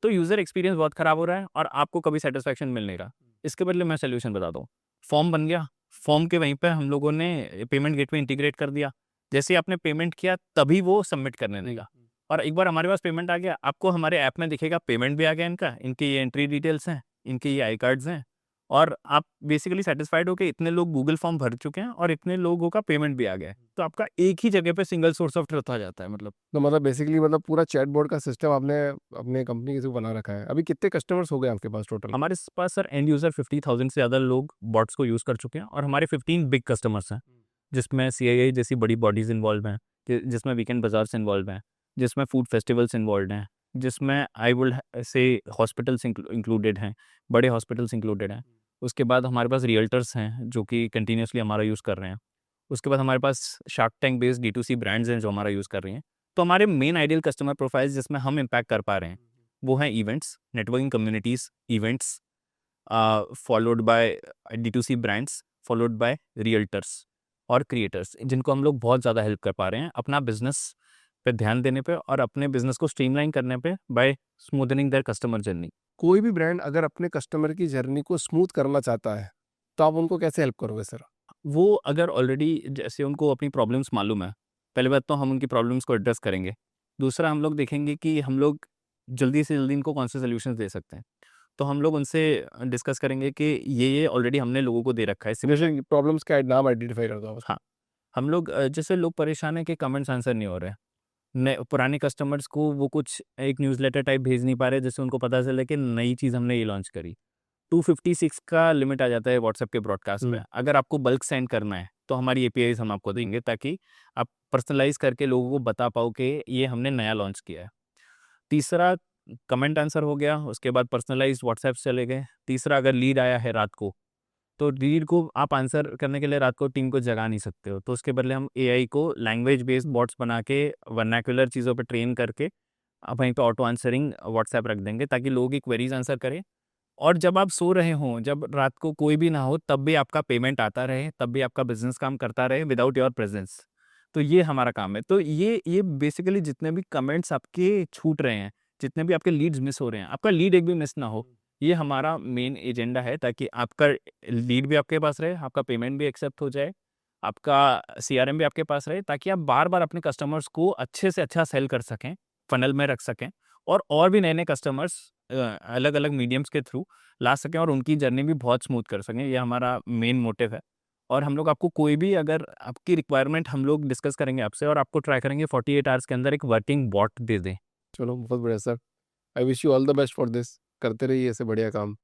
तो यूज़र एक्सपीरियंस बहुत खराब हो रहा है और आपको कभी सैटिस्फैक्शन मिल नहीं रहा। इसके बदले मैं सॉल्यूशन बताता हूँ। फॉर्म बन गया, फॉर्म के वहीं पे हम लोगों ने पेमेंट गेटवे इंटीग्रेट कर दिया। जैसे ही आपने पेमेंट किया तभी वो सबमिट करने देगा, और एक बार हमारे पास पेमेंट आ गया, आपको हमारे ऐप में दिखेगा पेमेंट भी आ गया इनका, इनकी ये एंट्री डिटेल्स हैं, इनके ये आई कार्ड्स हैं, और आप बेसिकली सेटिस्फाइड हो कि इतने लोग गूगल फॉर्म भर चुके हैं और इतने लोगों का पेमेंट भी आ गया है, तो आपका एक ही जगह पे सिंगल सोर्स ऑफ ट्रुथ आ जाता है। मतलब तो मतलब बेसिकली मतलब पूरा चैटबॉट का सिस्टम आपने अपने कंपनी के थ्रू बना रखा है। अभी कितने कस्टमर्स हो गए आपके पास टोटल? हमारे पास सर एंड यूज़र 50,000 से ज़्यादा लोग बॉट्स को यूज़ कर चुके हैं, और हमारे 15 बिग कस्टमर्स हैं, जिसमें सीआईआई जैसी बड़ी बॉडीज़ इन्वॉल्व हैं, जिसमें वीकेंड बाज़ार्स इन्वॉल्व हैं, जिसमें फूड फेस्टिवल्स इन्वॉल्व हैं, जिसमें आई वुड से हॉस्पिटल्स इंक्लूडेड हैं, बड़े हॉस्पिटल्स इंक्लूडेड हैं। उसके बाद हमारे पास रियल्टर्स हैं जो कि कंटिन्यूअसली हमारा यूज़ कर रहे हैं। उसके बाद हमारे पास Shark Tank based D2C brands हैं जो हमारा यूज़ कर रही हैं। तो हमारे मेन आइडियल कस्टमर प्रोफाइल्स जिसमें हम इम्पैक्ट कर पा रहे हैं, वो हैं events, networking communities, events, followed by D2C brands, followed by realtors और क्रिएटर्स, जिनको हम लोग बहुत ज़्यादा हेल्प कर पा रहे हैं अपना बिजनेस पे ध्यान देने पे और अपने बिजनेस को स्ट्रीमलाइन करने पे by smoothening their customer journey. कोई भी ब्रांड अगर अपने कस्टमर की जर्नी को स्मूथ करना चाहता है, तो आप उनको कैसे हेल्प करोगे सर? वो अगर ऑलरेडी जैसे उनको अपनी प्रॉब्लम्स मालूम है, पहली बात तो हम उनकी प्रॉब्लम्स को एड्रेस करेंगे। दूसरा हम लोग देखेंगे कि हम लोग जल्दी से जल्दी इनको कौन से सॉल्यूशंस दे सकते हैं। तो हम लोग उनसे डिस्कस करेंगे कि ये ऑलरेडी हमने लोगों को दे रखा है। जैसे प्रॉब्लम्स का नाम आइडेंटिफाई कर दो आप। हाँ, हम लोग जैसे लोग परेशान हैं कि कमेंट्स आंसर नहीं हो रहे हैं। नए पुराने कस्टमर्स को वो कुछ एक न्यूज़लेटर टाइप भेज नहीं पा रहे, जिससे उनको पता चले कि नई चीज़ हमने ये लॉन्च करी। 256 का लिमिट आ जाता है व्हाट्सएप के ब्रॉडकास्ट में। अगर आपको बल्क सेंड करना है, तो हमारी एपीआईज़ हम आपको देंगे ताकि आप पर्सनलाइज़ करके लोगों को बता पाओ कि ये हमने नया लॉन्च किया है। तीसरा कमेंट आंसर हो गया, उसके बाद पर्सनलाइज़्ड व्हाट्सएप चले गए। तीसरा अगर लीड आया है रात को, तो लीड को आप आंसर करने के लिए रात को टीम को जगा नहीं सकते हो, तो उसके बदले हम एआई को लैंग्वेज बेस्ड बॉट्स बना के वर्नाक्युलर चीज़ों पे ट्रेन करके वहीं पे ऑटो आंसरिंग व्हाट्सएप रख देंगे ताकि लोगों की क्वेरीज आंसर करें। और जब आप सो रहे हों, जब रात को कोई भी ना हो, तब भी आपका पेमेंट आता रहे, तब भी आपका बिजनेस काम करता रहे विदाउट योर प्रेजेंस। तो ये हमारा काम है। तो ये बेसिकली जितने भी कमेंट्स आपके छूट रहे हैं, जितने भी आपके लीड्स मिस हो रहे हैं, आपका लीड एक भी मिस ना हो, ये हमारा मेन एजेंडा है ताकि आपका लीड भी आपके पास रहे, आपका पेमेंट भी एक्सेप्ट हो जाए, आपका सीआरएम भी आपके पास रहे, ताकि आप बार-बार अपने कस्टमर्स को अच्छे से अच्छा सेल कर सकें, फ़नल में रख सकें और भी नए-नए कस्टमर्स अलग-अलग मीडियम्स के थ्रू ला सकें और उनकी जर्नी भी बहुत स्मूथ कर सकें। ये हमारा मेन मोटिव है। और हम लोग आपको कोई भी अगर आपकी रिक्वायरमेंट हम लोग डिस्कस करेंगे आपसे और आपको ट्राई करेंगे 48 आवर्स के अंदर एक वर्किंग बॉट दे दें। चलो बहुत बढ़िया sir. I wish you all the best for this. करते रहिए ऐसे बढ़िया काम।